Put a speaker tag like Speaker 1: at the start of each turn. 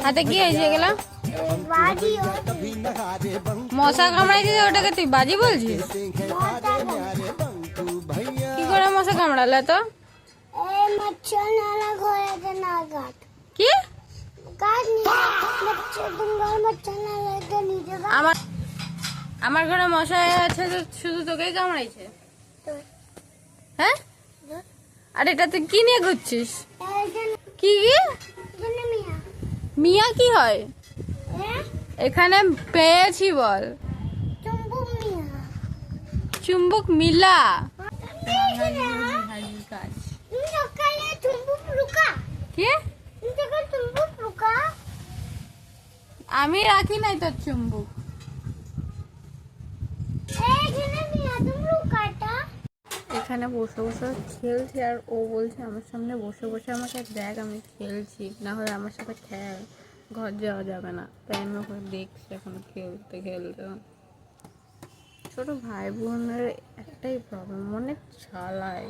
Speaker 1: হাতে কি হয়েছে এগুলো? মশা কামড়াইছে, ওটাকে তুই বাজি বলছিস? কি করে মশা কামড়ালে তো? কি আমার আমার ঘরে মশা আছে তো শুধু তোকেই কামড়াইছে? হ্যাঁ, আর এটা তুই কি নিয়ে ঘুরছিস? কি মিয়া কি হয় এখানে? পেয়েছি বল। চুম্বক মিলা কাজ কি? আমি রাখি নাই তোর চুম্বক। এখানে বসে বসে খেলছি আর ও বলছে আমার সামনে বসে বসে আমাকে দেখ আমি খেলছি, না হলে আমার সাথে খেল, ঘর যাওয়া যাবে না। তাই আমি ওকে দেখছি এখন খেলতে খেলতে। ছোট ভাই বোনের একটাই প্রবলেম, মনে চালায়।